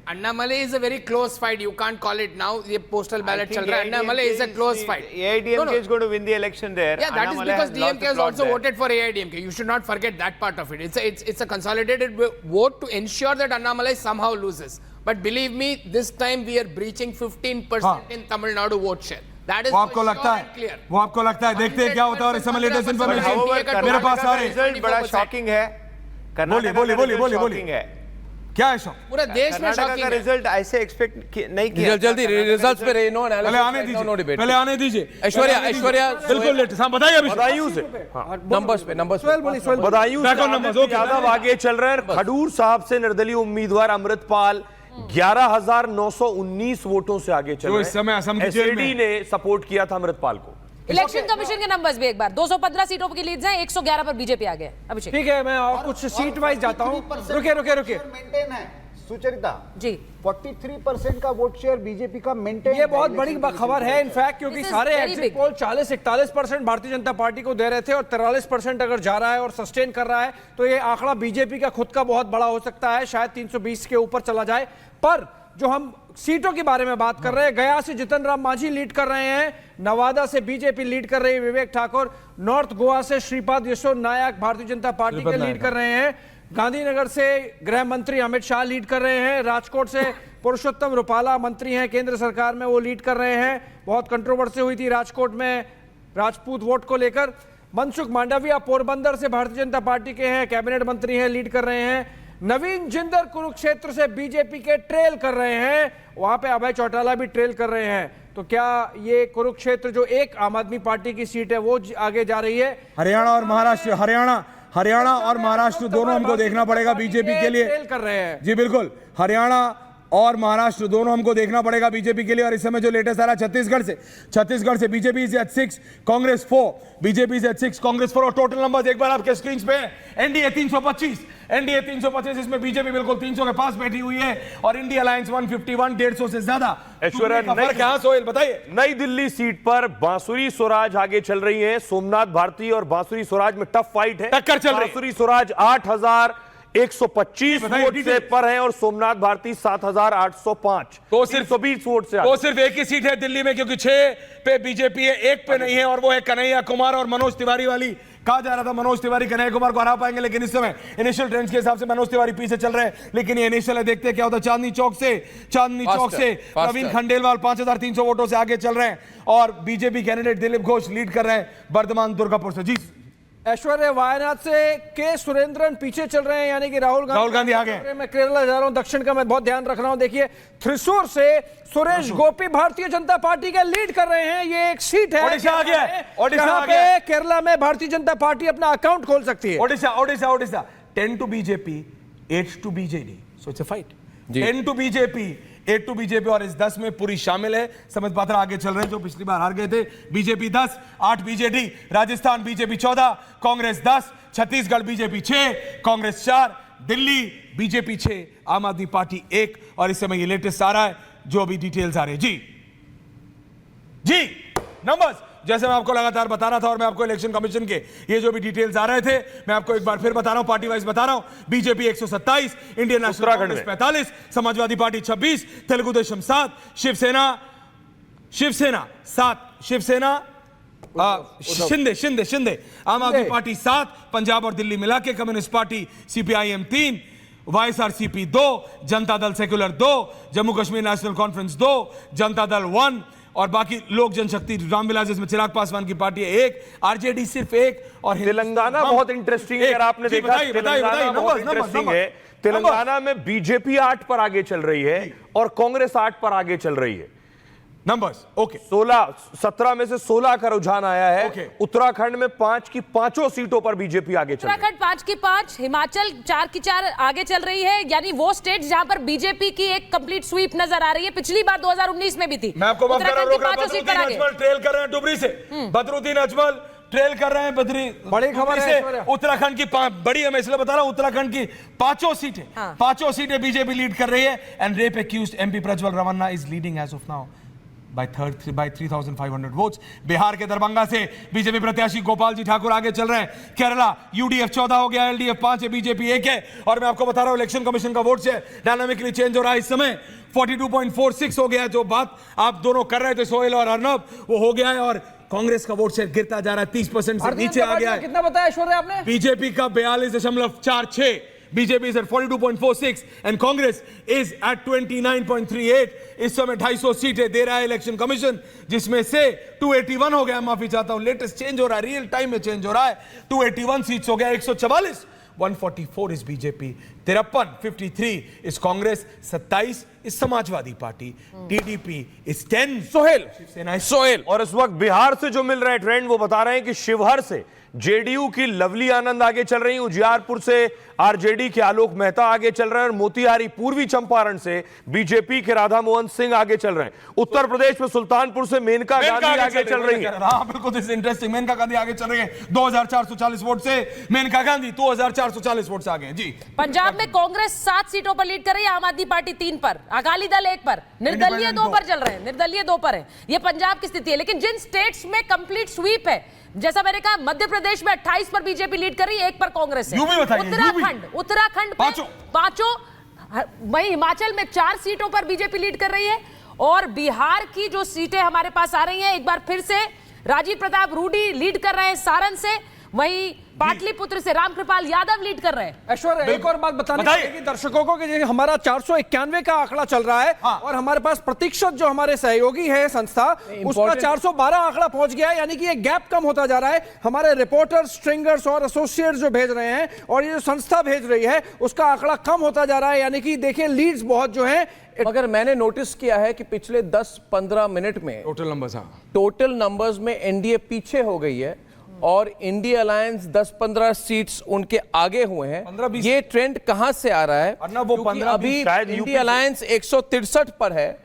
Annamalai is a very close fight. You can't call it now. The postal ballot chal raha hai. Annamalai is a close fight. AIDMK is going to win the election there. Yeah, that is because DMK has also voted for AIDMK. You should not forget that part of it. It's a consolidated vote to ensure that Annamalai somehow loses. But believe me, this time we are breaching 15% in Tamil Nadu vote share. That is वो आपको लगता है, वो आपको लगता है, देखते हैं क्या होता है। और इस समय लेटेस्ट इन्फॉर्मेशन मेरे पास आ रही है। रिजल्ट बड़ा शॉकिंग है। बोलिए क्या है शॉक? पूरे देश में शॉकिंग है। रिजल्ट ऐसे एक्सपेक्ट नहीं किया। जल्दी रिजल्ट्स पे नो एनालिसिस नो डिबेट। पहले आने दीजिए। ऐश्वर्या बिल्कुल लेटेस्ट। हाँ बताइए अभी। बदायूं से नंबर्स पे बदायूं से यादव आगे चल रहे हैं। खडूर साहब से निर्दलीय उम्मीदवार अमृतपाल 11,919 वोटों से आगे चल रहे हैं। इस समय असम की जेल एसएडी ने सपोर्ट किया था अमृतपाल को। इलेक्शन कमीशन के नंबर्स भी एक बार 215 सीटों की लीड है, 111 पर बीजेपी आ गया। अभिषेक ठीक है, मैं और कुछ सीट वाइज जाता हूं। रुकिए मेंटेन है सुचरिता जी। 43% का वोट शेयर बीजेपी का मेंटेन। ये बहुत बड़ी खबर है इनफैक्ट, क्योंकि सारे exit poll 40-41% Bharatiya Janata party को दे रहे थे और 43% अगर जा रहा है और सस्टेन कर रहा है तो ये आंकड़ा बीजेपी का खुद का बहुत बड़ा हो सकता है, शायद 320 के ऊपर चला जाए। पर जो हम सीटों के बारे में बात कर रहे हैं, गया से जितन राम मांझी लीड कर रहे हैं, नवादा से बीजेपी लीड कर रही है विवेक ठाकुर, नॉर्थ गोवा से श्रीपाद यशो नायक भारतीय जनता पार्टी के लीड कर रहे हैं, गांधीनगर से गृह मंत्री अमित शाह लीड कर रहे हैं, राजकोट से पुरुषोत्तम रूपाला मंत्री हैं केंद्र सरकार में, वो लीड कर रहे हैं। बहुत कंट्रोवर्सी हुई थी राजकोट में राजपूत वोट को लेकर। मनसुख मांडविया पोरबंदर से भारतीय जनता पार्टी के हैं, कैबिनेट मंत्री हैं, लीड कर रहे हैं। नवीन जिंदर कुरुक्षेत्र से बीजेपी के ट्रेल कर रहे हैं, वहां पे अभय चौटाला भी ट्रेल कर रहे हैं। तो क्या ये कुरुक्षेत्र जो एक आम आदमी पार्टी की सीट है वो आगे जा रही है? हरियाणा और महाराष्ट्र, हरियाणा और महाराष्ट्र दोनों हमको देखना पड़ेगा बीजेपी के लिए। ट्रेल कर रहे हैं जी बिल्कुल, हरियाणा और महाराष्ट्र दोनों हमको देखना पड़ेगा बीजेपी के लिए। और इस समय जो लेटेस्ट आ रहा है छत्तीसगढ़ से BJP is at 6, Congress 4, BJP is at 6, Congress 4। और टोटल नंबर्स एक बार आपके स्क्रीन पे है। एनडीए 325, इसमें बीजेपी बिल्कुल 300 के पास बैठी हुई है और इंडिया अलायंस 151, 150 से ज्यादा। ऐश्वर्या सोहेल बताइए। नई दिल्ली सीट पर बांसुरी स्वराज आगे चल रही है। सोमनाथ भारती और बांसुरी स्वराज में टफ फाइट है, टक्कर चल रही है। बांसुरी स्वराज 8,125 वोट से पर है और सोमनाथ भारती 7,805, तो सिर्फ 120 वोट से। तो सिर्फ एक ही सीट है दिल्ली में, क्योंकि 6 पे बीजेपी है, 1 पे नहीं है, और वो है कन्हैया कुमार और मनोज तिवारी वाली। कहा जा रहा था मनोज तिवारी कन्हैया कुमार को हरा पाएंगे, लेकिन इस समय इनिशियल ट्रेंड्स के हिसाब से मनोज तिवारी पीछे चल रहे हैं। लेकिन ये इनिशियल है, देखते हैं क्या होता है। चांदनी चौक से प्रवीण खंडेलवाल 5,300 वोटों से आगे चल रहे हैं और BJP candidate Dilip Ghosh lead कर रहे हैं बर्धमान दुर्गापुर से। जी ऐश्वर्या वायनाड से के सुरेंद्रन पीछे चल रहे हैं, यानी कि राहुल गांधी आगे। मैं केरला जा रहा हूं, दक्षिण का मैं बहुत ध्यान रख रहा हूं। देखिए थ्रिसूर से सुरेश गोपी भारतीय जनता पार्टी का लीड कर रहे हैं। ये एक सीट है ओडिशा आ गया है, जहां पे केरला में भारतीय जनता पार्टी अपना अकाउंट खोल सकती है। Odisha 10 to BJP, 8 to BJD, so it's a fight। 10 to BJP, 8 to BJP, और इस 10 में पूरी शामिल है समझ पात्रा आगे चल रहे हैं जो पिछली बार हार गए थे। BJP 10, 8 BJD, Rajasthan BJP 14, Congress 10, Chhattisgarh BJP 6, Congress 4, Delhi BJP 6, आम आदमी पार्टी 1। और इस समय ये लेटेस्ट आ रहा है जो अभी डिटेल्स आ रहे हैं। जी नंबर्स जैसे मैं आपको लगातार बता रहा था, और मैं आपको इलेक्शन कमीशन के ये जो भी डिटेल्स आ रहे थे मैं आपको एक बार फिर बता रहा हूं, पार्टी वाइज बता रहा हूं। BJP 127, Indian National Congress 45, Samajwadi party 26, Telugu Desam 7, Shivsena 7, Shinde Aam Aadmi party 7, Punjab और दिल्ली मिला के communist party CPIM 3, YSRCP 2, Janata Dal secular 2, Jammu Kashmir national conference 2, Janata Dal 1, और बाकी लोक जनशक्ति रामविलास जिसमें चिराग पासवान की पार्टी है 1, RJD सिर्फ 1। और तेलंगाना बहुत इंटरेस्टिंग है, अगर आपने देखा तेलंगाना में बीजेपी 8 पर आगे चल रही है और कांग्रेस 8 पर आगे चल रही है। नंबर्स ओके, 17 में से 16 का रुझान आया है। उत्तराखंड में 5 की 5 सीटों पर बीजेपी आगे चल रही है। उत्तराखंड 5 की 5, हिमाचल 4 की 4 आगे चल रही है, यानी वो स्टेट जहां पर बीजेपी की एक कंप्लीट स्वीप नजर आ रही है। पिछली बार 2019 में भी थी। मैं आपको बात कर रहा हूं, उत्तराखंड अजमल ट्रेल कर रहे हैं डुबरी से, बदरुद्दीन अजमल ट्रेल कर रहे हैं बड़ी खबर है। उत्तराखंड की बड़ी है, मैं इसलिए बता रहा हूं, उत्तराखंड की 5 सीटें 5 सीटें बीजेपी लीड कर रही है। And rape accused MP Prajwal Revanna is leading as of now by 3,500 votes. Bihar के दरभंगा से बीजेपी प्रत्याशी गोपाल जी ठाकुर आगे चल रहे हैं। केरला यूडीएफ 14 हो गया, एलडीएफ 5 है, बीजेपी 1 है। और मैं आपको बता रहा हूं इलेक्शन कमीशन का वोट शेयर डायनामिकली चेंज हो रहा है। इस समय 42.46 हो गया है। जो बात आप दोनों कर रहे थे सोहेल और अर्नब, वो हो गया है। और कांग्रेस का वोट शेयर गिरता जा रहा है, 30% से नीचे आ गया है। कितना बताया ऐश्वर्या आपने? बीजेपी का 42.46, BJP is at 42.46 and Congress is at 29.38। इस समय 250 सीटें दे रहा है इलेक्शन कमीशन, जिसमें से 281 हो गया, माफी चाहता हूं, लेटेस्ट चेंज हो रहा है, रियल टाइम में चेंज हो रहा है। 281 सीट्स हो गया, 144, 144 is BJP, 53, 53 is Congress, 27 is Samajwadi party, TDP is 10। Sohail और इस वक्त बिहार से जो मिल रहे हैं ट्रेंड वो बता रहे हैं कि शिवहर से जेडीयू की लवली आनंद आगे चल रही, उजियारपुर से आरजेडी के आलोक मेहता आगे चल रहे हैं और मोतिहारी पूर्वी चंपारण से बीजेपी के राधा मोहन सिंह आगे चल रहे हैं। उत्तर प्रदेश में सुल्तानपुर से मेनका गांधी आगे चल रही है। हाँ बिल्कुल, this is interesting. Maneka Gandhi आगे चल रही है 2440 वोट से। मेनका गांधी 2440 वोट से आगे हैं जी। पंजाब में कांग्रेस 7 सीटों पर लीड कर रही है, आम आदमी पार्टी 3 पर, अकाली दल 1 पर, निर्दलीय 2 पर चल रहे हैं, निर्दलीय 2 पर है। ये पंजाब की स्थिति है। लेकिन जिन स्टेट्स में कंप्लीट स्वीप है, जैसा मैंने कहा, मध्य प्रदेश में 28 पर बीजेपी लीड कर रही है, 1 पर कांग्रेस है। उत्तराखंड पे पांचों, वहीं हिमाचल में 4 सीटों पर बीजेपी लीड कर रही है। और बिहार की जो सीटें हमारे पास आ रही हैं, एक बार फिर से राजीव प्रताप रूडी लीड कर रहे हैं सारण से, वहीं पाटलिपुत्र से रामकृपाल यादव लीड कर रहे हैं। ऐश्वर्या, एक और बात बतानी चाहिए दर्शकों को कि हमारा 491 का आंकड़ा चल रहा है। हाँ। और हमारे पास प्रतीक्षित जो हमारे सहयोगी है संस्था, उसका 412 आंकड़ा पहुंच गया है। यानी कि ये गैप कम होता जा रहा है। हमारे रिपोर्टर्स, स्ट्रिंगर्स और एसोसिएट्स जो भेज रहे हैं और ये जो संस्था भेज रही है, उसका आंकड़ा कम होता जा रहा है। यानी कि देखिए लीड्स बहुत जो है। मगर मैंने नोटिस किया है कि पिछले 10-15 मिनट में टोटल नंबर्स में एनडीए पीछे हो गई है और इंडिया अलायंस 10-15 सीट्स उनके आगे हुए हैं। ये ट्रेंड कहां से आ रहा है? वो 15 अभी इंडिया अलायंस 163 पर है